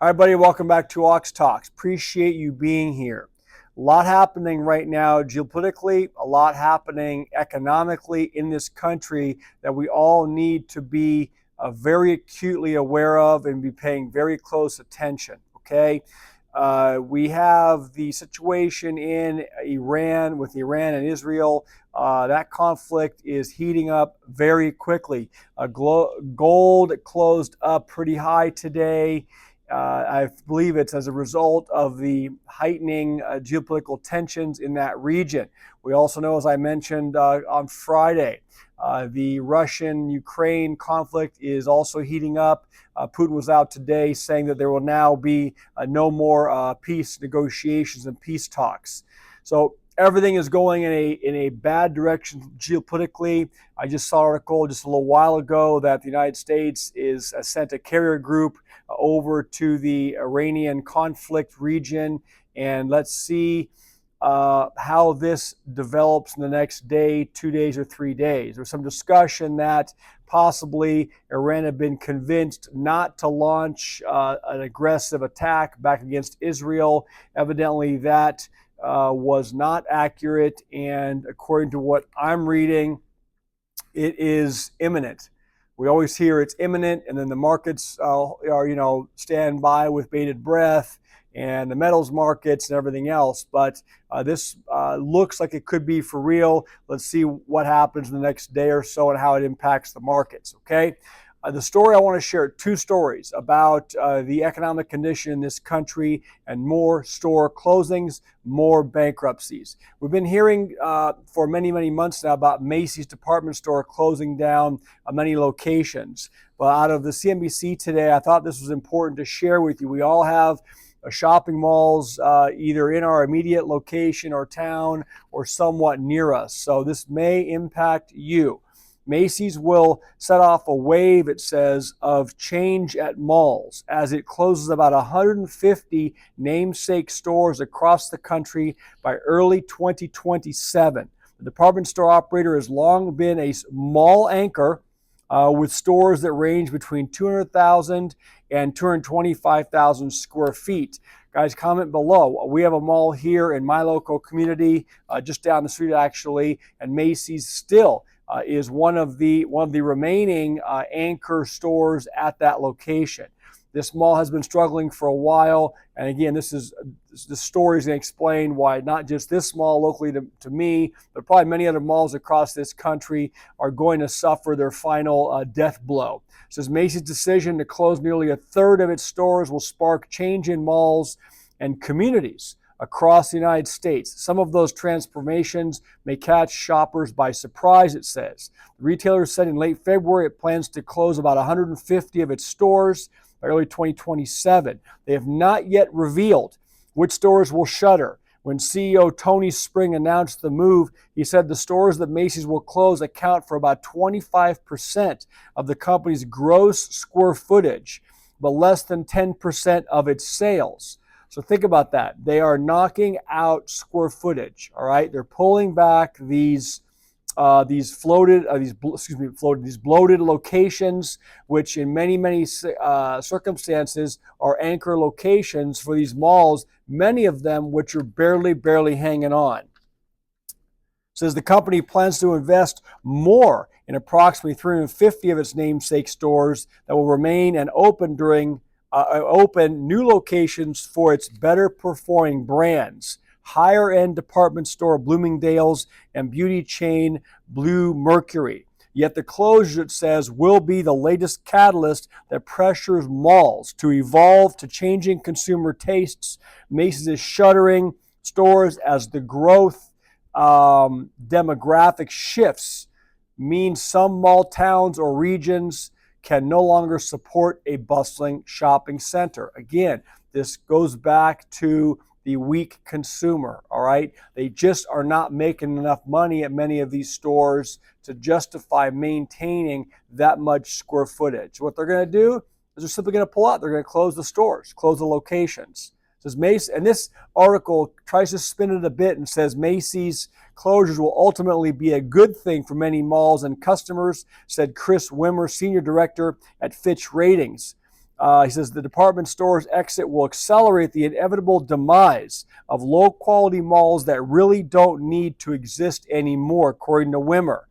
All right, buddy, welcome back to Ox Talks. Appreciate you being here. A lot happening right now geopolitically, a lot happening economically in this country that we all need to be very acutely aware of and be paying very close attention. Okay. We have the situation in Iran with Iran and Israel. That conflict is heating up very quickly. Gold closed up pretty high today. I believe it's as a result of the heightening geopolitical tensions in that region. We also know, as I mentioned on Friday, the Russian-Ukraine conflict is also heating up. Putin was out today saying that there will now be no more peace negotiations and peace talks. So everything is going in a bad direction geopolitically. I just saw an article just a little while ago that the United States is sent a carrier group over to the Iranian conflict region, and let's see how this develops in the next day, 2 days, or 3 days. There's some discussion that possibly Iran had been convinced not to launch an aggressive attack back against Israel. Evidently, that was not accurate, and according to what I'm reading, it is imminent. We always hear it's imminent, and then the markets stand by with bated breath, and the metals markets and everything else. But this looks like it could be for real. Let's see what happens in the next day or so and how it impacts the markets. Okay. The story I want to share, two stories about the economic condition in this country and more store closings, more bankruptcies. We've been hearing for many, many months now about Macy's department store closing down many locations. But out of the CNBC today, I thought this was important to share with you. We all have shopping malls either in our immediate location or town or somewhat near us. So this may impact you. Macy's will set off a wave, it says, of change at malls as it closes about 150 namesake stores across the country by early 2027. The department store operator has long been a mall anchor with stores that range between 200,000 and 225,000 square feet. Guys, comment below. We have a mall here in my local community, just down the street actually, and Macy's still is one of the remaining anchor stores at that location. This mall has been struggling for a while, and again, the story is going to explain why not just this mall locally to me, but probably many other malls across this country are going to suffer their final death blow. It says Macy's decision to close nearly a third of its stores will spark change in malls and communities across the United States. Some of those transformations may catch shoppers by surprise, it says. The retailer said in late February it plans to close about 150 of its stores by early 2027. They have not yet revealed which stores will shutter. When CEO Tony Spring announced the move, he said the stores that Macy's will close account for about 25% of the company's gross square footage, but less than 10% of its sales. So think about that. They are knocking out square footage. All right, they're pulling back these bloated locations, which in many circumstances are anchor locations for these malls. Many of them which are barely hanging on. It says the company plans to invest more in approximately 350 of its namesake stores that will remain and open new locations for its better performing brands. Higher end department store Bloomingdale's and beauty chain Bluemercury. Yet the closure, it says, will be the latest catalyst that pressures malls to evolve to changing consumer tastes. Macy's is shuttering stores as the growth demographic shifts means some mall towns or regions can no longer support a bustling shopping center. Again, this goes back to the weak consumer, all right? They just are not making enough money at many of these stores to justify maintaining that much square footage. What they're going to do is they're simply going to pull out. They're going to close the stores, close the locations. It says Macy, and this article tries to spin it a bit and says Macy's closures will ultimately be a good thing for many malls and customers, said Chris Wimmer, Senior Director at Fitch Ratings. He says the department store's exit will accelerate the inevitable demise of low-quality malls that really don't need to exist anymore, according to Wimmer.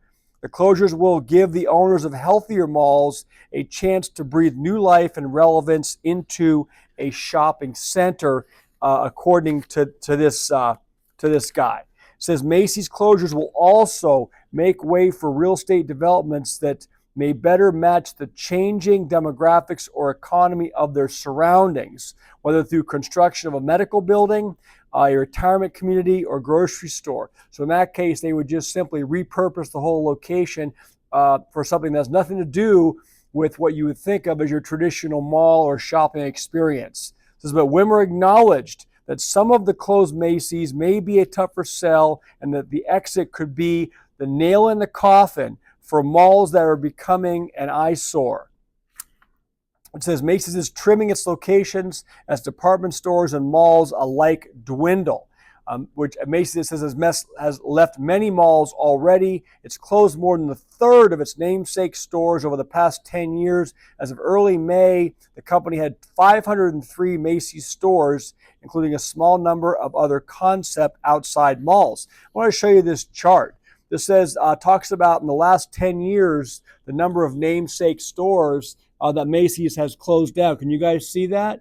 The closures will give the owners of healthier malls a chance to breathe new life and relevance into a shopping center, according to this guy. It says Macy's closures will also make way for real estate developments that may better match the changing demographics or economy of their surroundings, whether through construction of a medical building, a retirement community, or grocery store. So in that case, they would just simply repurpose the whole location for something that has nothing to do with what you would think of as your traditional mall or shopping experience. It says, but Wimmer acknowledged that some of the closed Macy's may be a tougher sell and that the exit could be the nail in the coffin for malls that are becoming an eyesore. It says Macy's is trimming its locations as department stores and malls alike dwindle, which Macy's says has left many malls already. It's closed more than a third of its namesake stores over the past 10 years. As of early May, the company had 503 Macy's stores, including a small number of other concept outside malls. I want to show you this chart. This says, talks about in the last 10 years, the number of namesake stores that Macy's has closed down. Can you guys see that?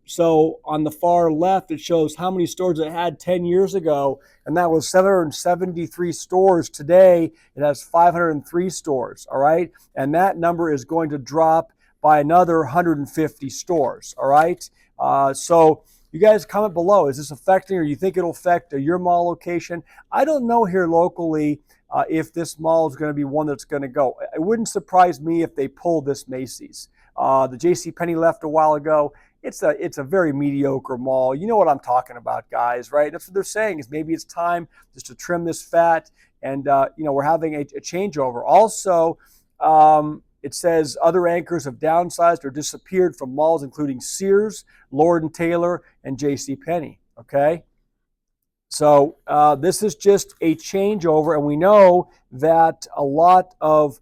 So on the far left, it shows how many stores it had 10 years ago, and that was 773 stores. Today, it has 503 stores, all right? And that number is going to drop by another 150 stores, all right? So you guys comment below. Is this affecting, or you think it'll affect your mall location? I don't know here locally if this mall is going to be one that's going to go. It wouldn't surprise me if they pull this Macy's. The JCPenney left a while ago. It's a very mediocre mall. You know what I'm talking about, guys, right? That's what they're saying, is maybe it's time just to trim this fat, and we're having a changeover. Also, it says other anchors have downsized or disappeared from malls, including Sears, Lord & Taylor, and JCPenney, okay? So this is just a changeover, and we know that a lot of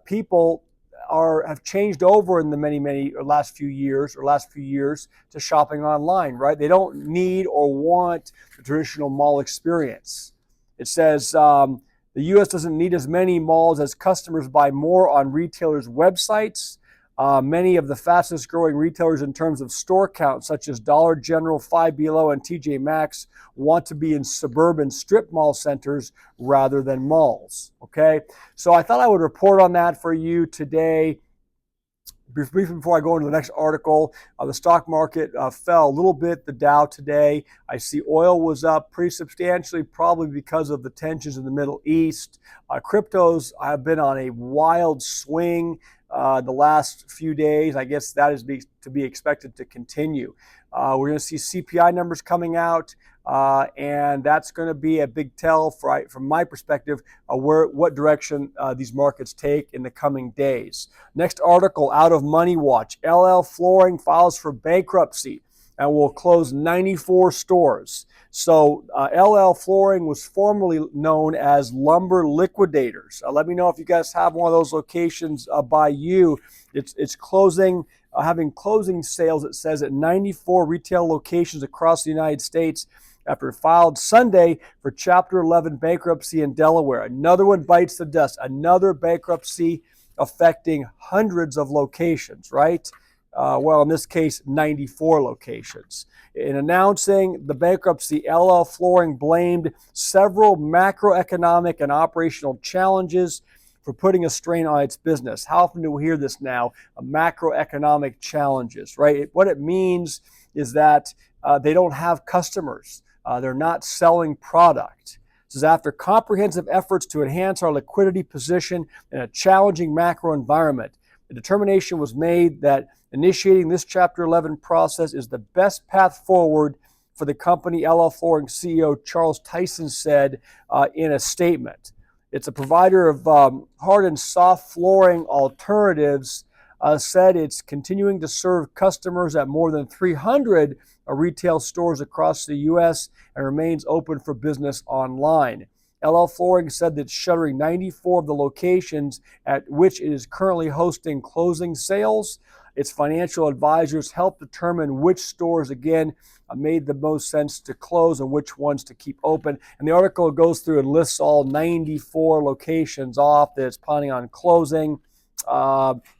people have changed over in the last few years to shopping online, right? They don't need or want the traditional mall experience. It says the U.S. doesn't need as many malls as customers buy more on retailers' websites. Many of the fastest growing retailers in terms of store count, such as Dollar General, Five Below, and TJ Maxx, want to be in suburban strip mall centers rather than malls, okay? So I thought I would report on that for you today. Briefly before I go into the next article, the stock market fell a little bit, the Dow today. I see oil was up pretty substantially, probably because of the tensions in the Middle East. Cryptos have been on a wild swing the last few days. I guess that is to be expected to continue. We're going to see CPI numbers coming out, and that's going to be a big tell from my perspective what direction these markets take in the coming days. Next article out of Money Watch: LL Flooring files for bankruptcy and will close 94 stores. So LL Flooring was formerly known as Lumber Liquidators. Let me know if you guys have one of those locations by you. It's closing, having closing sales, it says, at 94 retail locations across the United States after it filed Sunday for Chapter 11 bankruptcy in Delaware. Another one bites the dust. Another bankruptcy affecting hundreds of locations, right? Well, in this case, 94 locations. In announcing the bankruptcy, LL Flooring blamed several macroeconomic and operational challenges for putting a strain on its business. How often do we hear this now? Macroeconomic challenges, right? What it means is that they don't have customers. They're not selling product. This is after comprehensive efforts to enhance our liquidity position in a challenging macro environment. The determination was made that initiating this Chapter 11 process is the best path forward for the company, LL Flooring CEO Charles Tyson said in a statement. It's a provider of hard and soft flooring alternatives, said it's continuing to serve customers at more than 300 retail stores across the U.S. and remains open for business online. LL Flooring said that it's shuttering 94 of the locations at which it is currently hosting closing sales. its financial advisors help determine which stores, again, made the most sense to close and which ones to keep open. And the article goes through and lists all 94 locations off that it's planning on closing.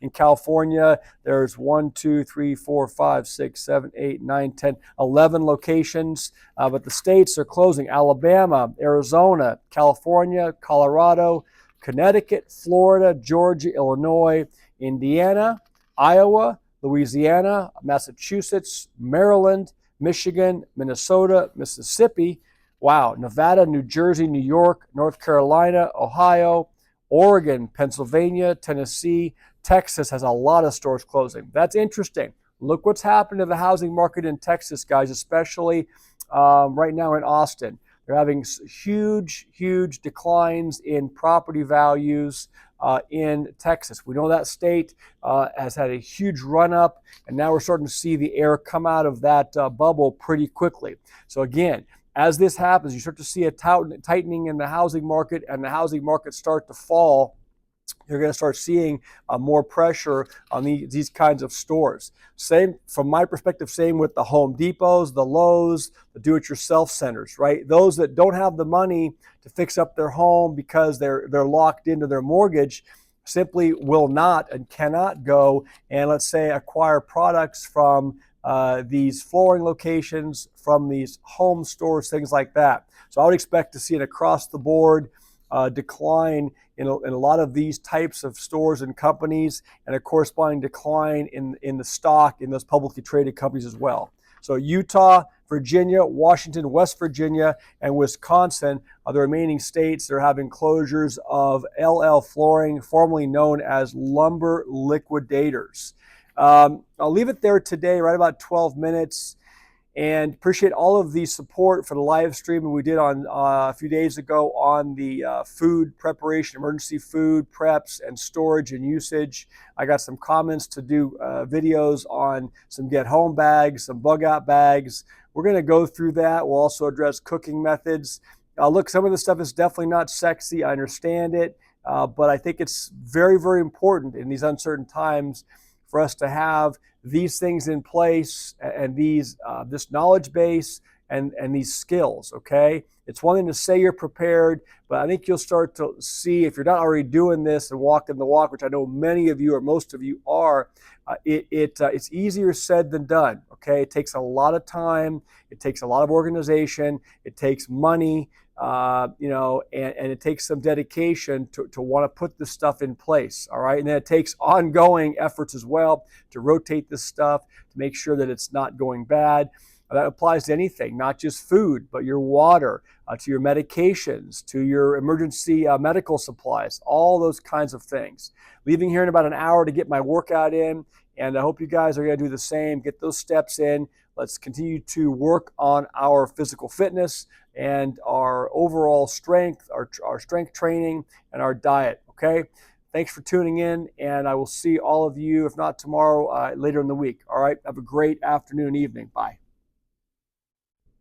In California, there's 1, 2, 3, 4, 5, 6, 7, 8, 9, 10, 11 locations. But the states are closing: Alabama, Arizona, California, Colorado, Connecticut, Florida, Georgia, Illinois, Indiana, Iowa, Louisiana, Massachusetts, Maryland, Michigan, Minnesota, Mississippi, wow, Nevada, New Jersey, New York, North Carolina, Ohio, Oregon, Pennsylvania, Tennessee. Texas has a lot of stores closing. That's interesting. Look what's happened to the housing market in Texas, guys, especially right now in Austin. They're having huge, huge declines in property values in Texas. We know that state has had a huge run up, and now we're starting to see the air come out of that bubble pretty quickly. So again, as this happens, you start to see a tightening in the housing market, and the housing market start to fall. You're going to start seeing more pressure on these kinds of stores. Same, from my perspective, same with the Home Depots, the Lowe's, the do-it-yourself centers, right? Those that don't have the money to fix up their home because they're locked into their mortgage simply will not and cannot go and, let's say, acquire products from these flooring locations, from these home stores, things like that. So I would expect to see an across-the-board decline in a lot of these types of stores and companies, and a corresponding decline in the stock in those publicly traded companies as well. So Utah, Virginia, Washington, West Virginia, and Wisconsin are the remaining states that are having closures of LL Flooring, formerly known as Lumber Liquidators. I'll leave it there today, right about 12 minutes. And appreciate all of the support for the live stream we did on a few days ago on the food preparation, emergency food preps and storage and usage. I got some comments to do videos on some get home bags, some bug out bags. We're going to go through that. We'll also address cooking methods. Look, some of the stuff is definitely not sexy. I understand it, but I think it's very, very important in these uncertain times for us to have these things in place and this knowledge base and these skills, okay? It's one thing to say you're prepared, but I think you'll start to see, if you're not already doing this and walking the walk, which I know many of you or most of you are, it's easier said than done, okay? It takes a lot of time. It takes a lot of organization. It takes money. And it takes some dedication to want to put this stuff in place, all right? And then it takes ongoing efforts as well to rotate this stuff, to make sure that it's not going bad. That applies to anything, not just food, but your water, to your medications, to your emergency medical supplies, all those kinds of things. Leaving here in about an hour to get my workout in, and I hope you guys are going to do the same. Get those steps in. Let's continue to work on our physical fitness and our overall strength, our strength training, and our diet, okay? Thanks for tuning in, and I will see all of you, if not tomorrow, later in the week, all right? Have a great afternoon, evening. Bye.